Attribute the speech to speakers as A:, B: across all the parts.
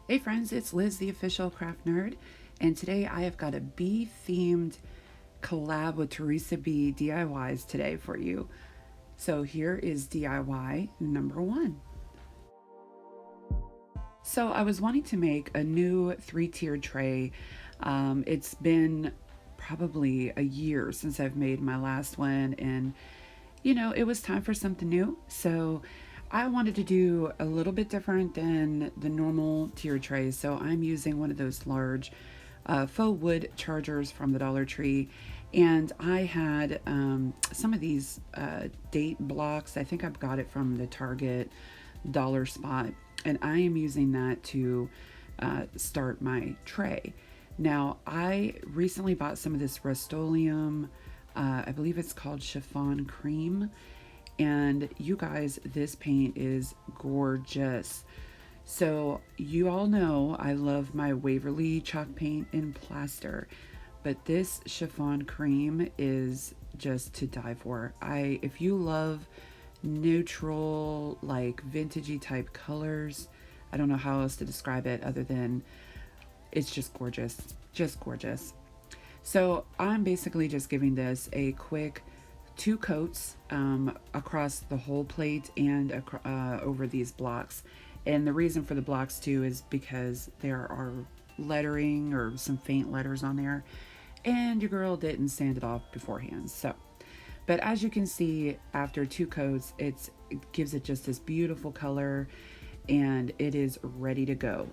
A: Hey friends, it's Liz, the official craft nerd, and today I have got a bee themed collab with Theresa Bee DIYs today for you. So here is DIY number one. So I was wanting to make a new 3-tiered tray. It's been probably a year since I've made my last one, and it was time for something new. So I wanted to do a little bit different than the normal tier trays. So I'm using one of those large faux wood chargers from the Dollar Tree. And I had some of these date blocks. I think I've got it from the Target dollar spot. And I am using that to start my tray. Now, I recently bought some of this Rust-Oleum, I believe it's called Chiffon Cream. And you guys, this paint is gorgeous. So you all know I love my Waverly chalk paint in plaster, but this Chiffon Cream is just to die for. If you love neutral, like vintagey type colors, I don't know how else to describe it other than it's just gorgeous, just gorgeous. So I'm basically just giving this a quick 2 coats across the whole plate and over these blocks. And the reason for the blocks too is because there are lettering or some faint letters on there, and your girl didn't sand it off beforehand. So, but as you can see, after 2 coats, it gives it just this beautiful color, and it is ready to go.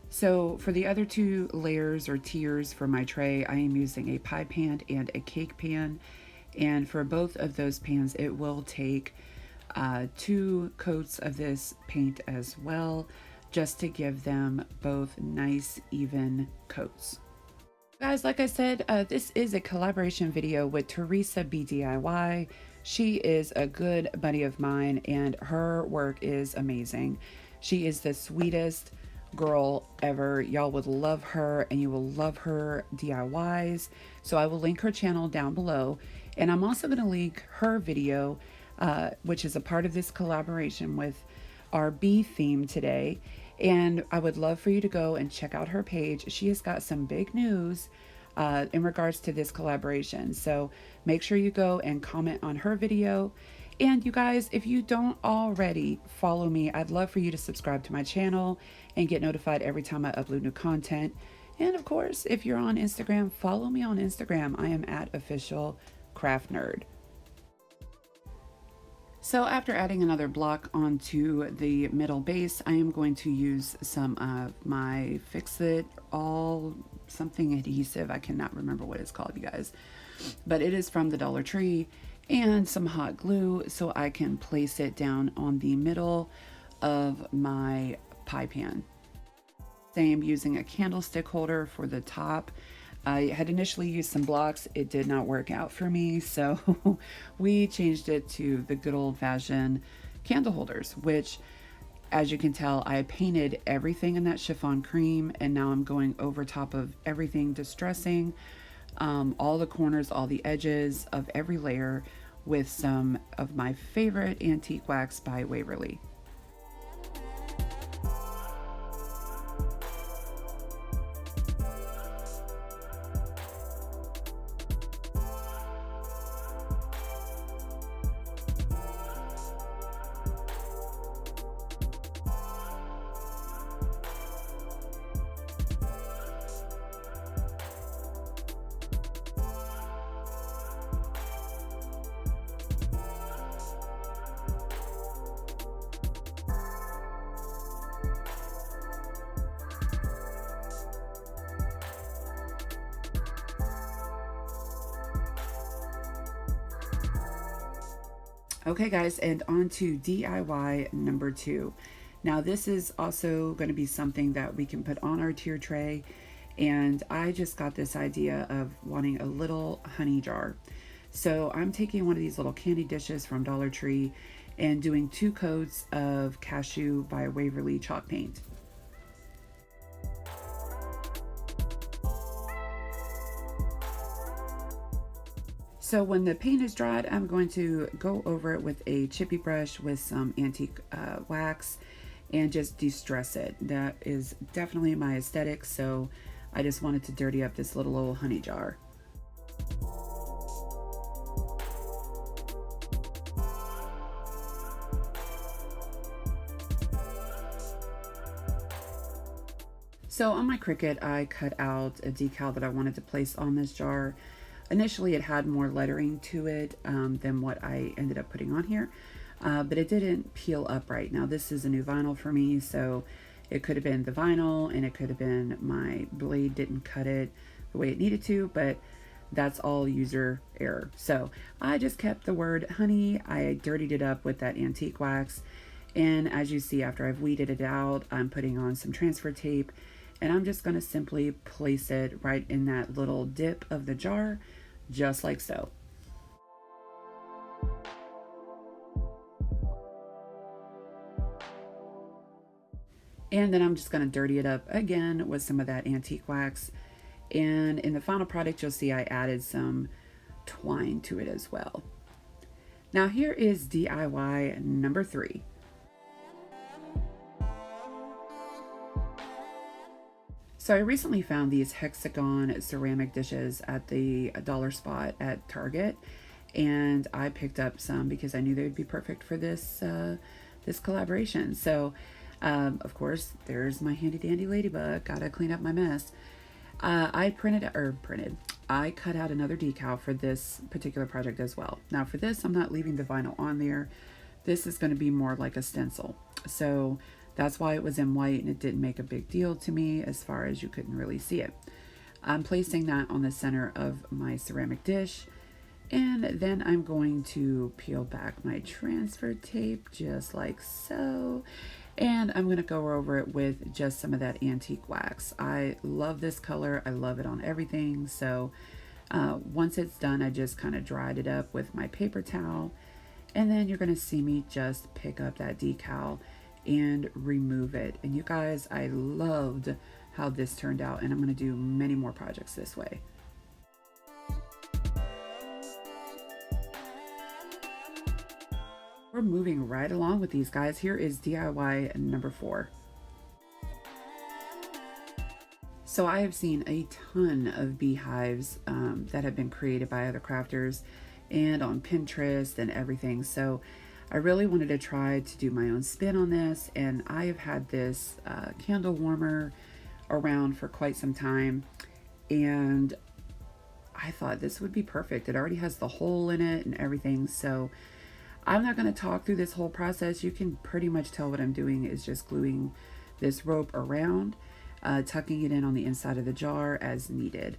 A: So for the other 2 layers or tiers for my tray, I am using a pie pan and a cake pan. And for both of those pans, it will take 2 coats of this paint as well, just to give them both nice, even coats. Guys, like I said, this is a collaboration video with Theresa Bee DIY. She is a good buddy of mine, and her work is amazing. She is the sweetest girl ever. Y'all would love her, and you will love her DIYs. So I will link her channel down below, and I'm also going to link her video, which is a part of this collaboration with our bee theme today. And I would love for you to go and check out her page. She has got some big news in regards to this collaboration. So make sure you go and comment on her video. And you guys, if you don't already follow me, I'd love for you to subscribe to my channel and get notified every time I upload new content. And of course, if you're on Instagram, follow me on Instagram. I am at official craft nerd. So after adding another block onto the middle base, I am going to use some of my Fix It All something adhesive. I cannot remember what it's called, you guys, but it is from the Dollar Tree, and some hot glue so I can place it down on the middle of my pie pan. Same, using a candlestick holder for the top. I had initially used some blocks. It did not work out for me, so we changed it to the good old-fashioned candle holders, which, as you can tell, I painted everything in that chiffon cream, and now I'm going over top of everything, distressing all the corners, all the edges of every layer with some of my favorite antique wax by Waverly. Okay guys, and on to DIY number 2. Now this is also going to be something that we can put on our tier tray, and I just got this idea of wanting a little honey jar. So I'm taking one of these little candy dishes from Dollar Tree and doing 2 coats of Cashew by Waverly chalk paint. So when the paint is dried, I'm going to go over it with a chippy brush with some antique wax and just de-stress it. That is definitely my aesthetic, so I just wanted to dirty up this little old honey jar. So on my Cricut, I cut out a decal that I wanted to place on this jar. Initially, it had more lettering to it than what I ended up putting on here, but it didn't peel up right. Now, this is a new vinyl for me, so it could have been the vinyl and it could have been my blade didn't cut it the way it needed to, but that's all user error. So I just kept the word honey. I dirtied it up with that antique wax. And as you see, after I've weeded it out, I'm putting on some transfer tape, and I'm just going to simply place it right in that little dip of the jar, just like so. And then I'm just going to dirty it up again with some of that antique wax. And in the final product, you'll see I added some twine to it as well. Now here is DIY number 3. So I recently found these hexagon ceramic dishes at the dollar spot at Target, and I picked up some because I knew they would be perfect for this this collaboration. So of course, there's my handy dandy ladybug. Gotta clean up my mess. I cut out another decal for this particular project as well. Now for this, I'm not leaving the vinyl on there. This is going to be more like a stencil. So that's why it was in white and it didn't make a big deal to me as far as you couldn't really see it. I'm placing that on the center of my ceramic dish, and then I'm going to peel back my transfer tape just like so. And I'm going to go over it with just some of that antique wax. I love this color. I love it on everything. So once it's done, I just kind of dried it up with my paper towel. And then you're going to see me just pick up that decal and remove it. And you guys, I loved how this turned out, and I'm going to do many more projects this way. We're moving right along with these guys. Here is DIY number 4. So I have seen a ton of beehives that have been created by other crafters and on Pinterest and everything. So I really wanted to try to do my own spin on this, and I have had this candle warmer around for quite some time, and I thought this would be perfect. It already has the hole in it and everything, so I'm not going to talk through this whole process. You can pretty much tell what I'm doing is just gluing this rope around, tucking it in on the inside of the jar as needed.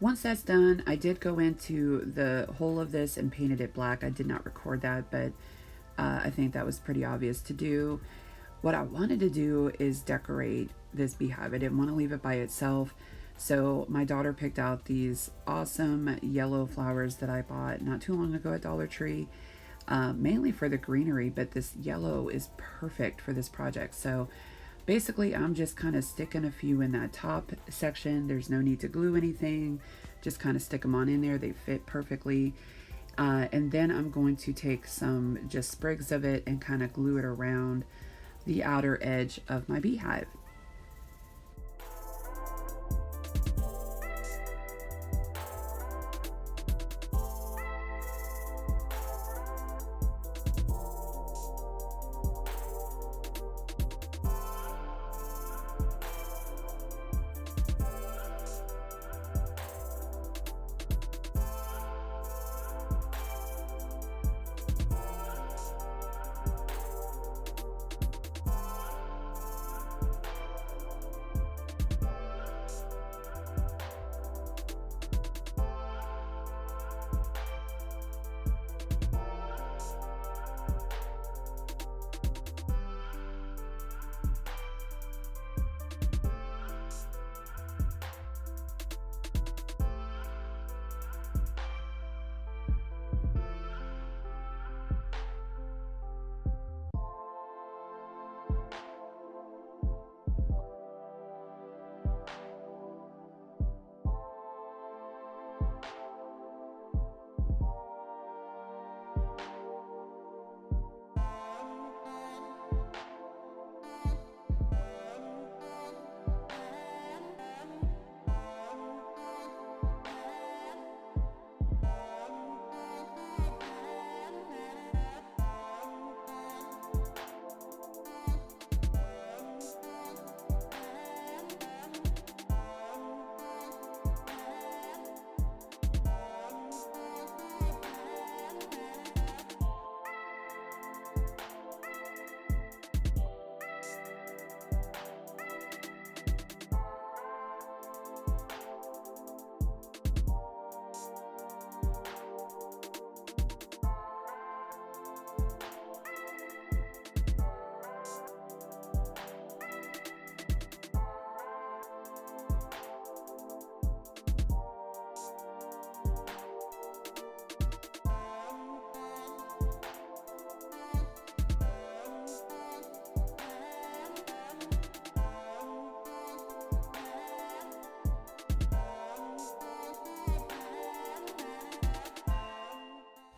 A: Once that's done, I did go into the whole of this and painted it black. I did not record that, but I think that was pretty obvious to do. What I wanted to do is decorate this beehive. I didn't want to leave it by itself. So my daughter picked out these awesome yellow flowers that I bought not too long ago at Dollar Tree, mainly for the greenery, but this yellow is perfect for this project. So basically, I'm just kind of sticking a few in that top section. There's no need to glue anything. Just kind of stick them on in there. They fit perfectly. And then I'm going to take some just sprigs of it and kind of glue it around the outer edge of my beehive.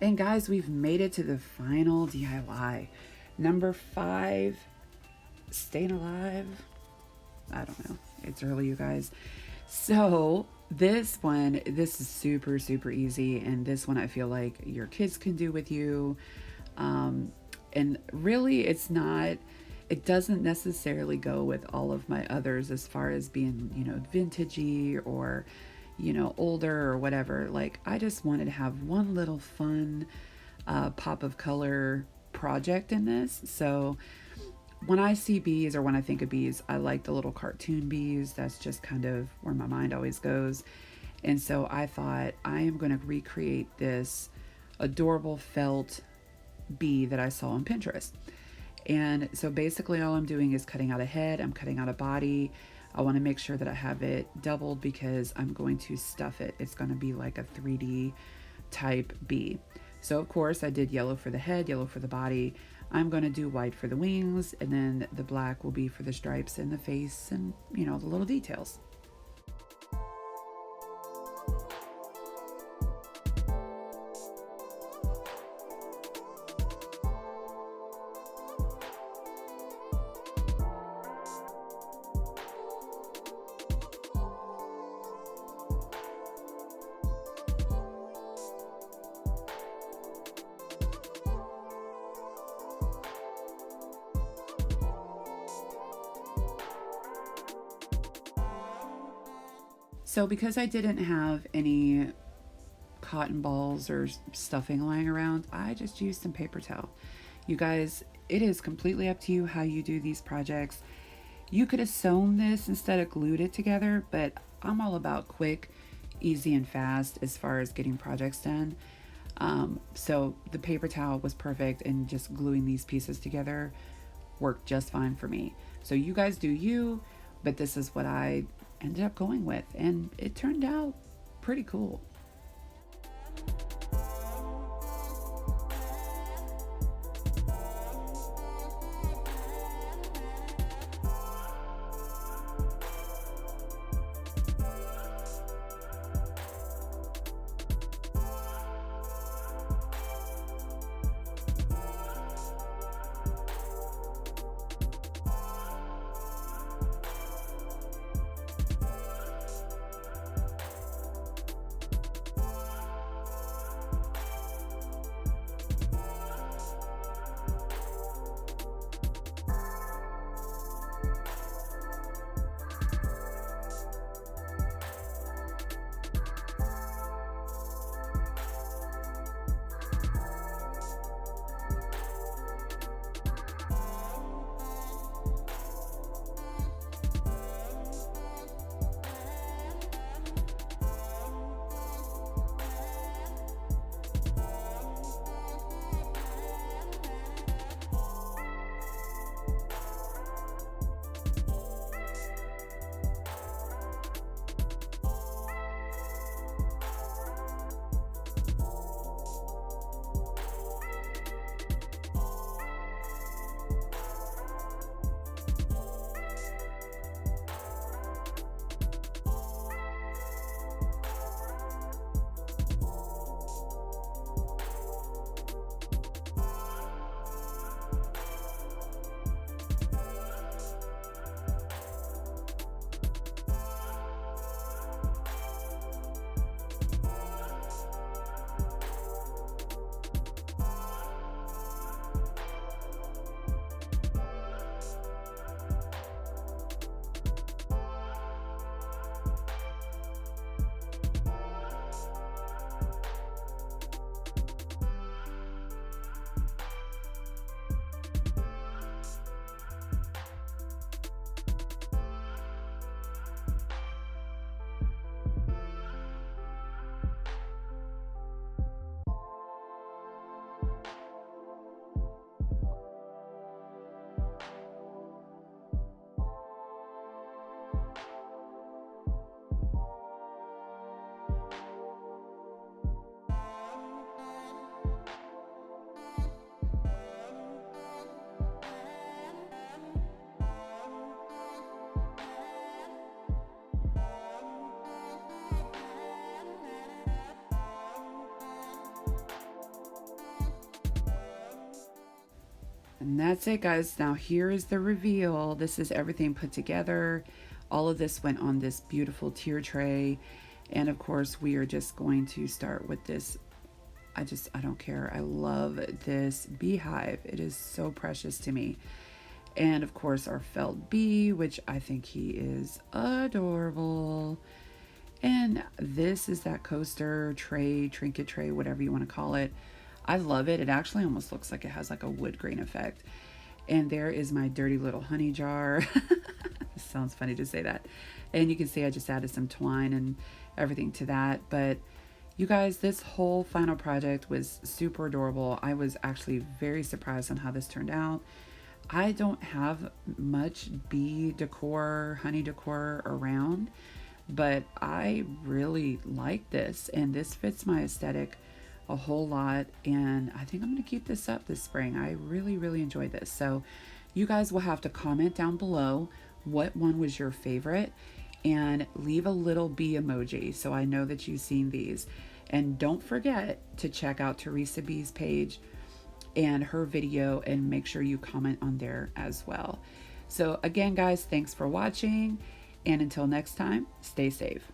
A: And guys, we've made it to the final DIY. Number 5, staying alive. I don't know. It's early, you guys. So this is super, super easy. And this one I feel like your kids can do with you. And really it doesn't necessarily go with all of my others as far as being, vintagey or, older or whatever. Like, I just wanted to have one little fun pop of color project in this. So when I see bees or when I think of bees, I like the little cartoon bees. That's just kind of where my mind always goes. And so I thought, I am going to recreate this adorable felt bee that I saw on Pinterest. And so basically all I'm doing is cutting out a head, I'm cutting out a body. I want to make sure that I have it doubled because I'm going to stuff it. It's going to be like a 3D type bee. So of course I did yellow for the head, yellow for the body. I'm going to do white for the wings, and then the black will be for the stripes and the face and, the little details. So because I didn't have any cotton balls or stuffing lying around, I just used some paper towel. You guys, it is completely up to you how you do these projects. You could have sewn this instead of glued it together, but I'm all about quick, easy and fast as far as getting projects done. So the paper towel was perfect, and just gluing these pieces together worked just fine for me. So you guys do you, but this is what I ended up going with, and it turned out pretty cool. And that's it, guys. Now, here is the reveal. This is everything put together. All of this went on this beautiful tier tray. And of course, we are just going to start with this. I don't care. I love this beehive. It is so precious to me. And of course, our felt bee, which I think he is adorable. And this is that coaster tray, trinket tray, whatever you want to call it. I love it. It actually almost looks like it has like a wood grain effect. And there is my dirty little honey jar. Sounds funny to say that. And you can see I just added some twine and everything to that. But you guys, this whole final project was super adorable. I was actually very surprised on how this turned out. I don't have much bee decor, honey decor around, but I really like this, and this fits my aesthetic a whole lot, and I think I'm going to keep this up this spring. I really enjoy this. So you guys will have to comment down below what one was your favorite, and leave a little bee emoji so I know that you've seen these. And don't forget to check out Theresa B's page and her video, and make sure you comment on there as well. So again, guys, thanks for watching, and until next time, stay safe.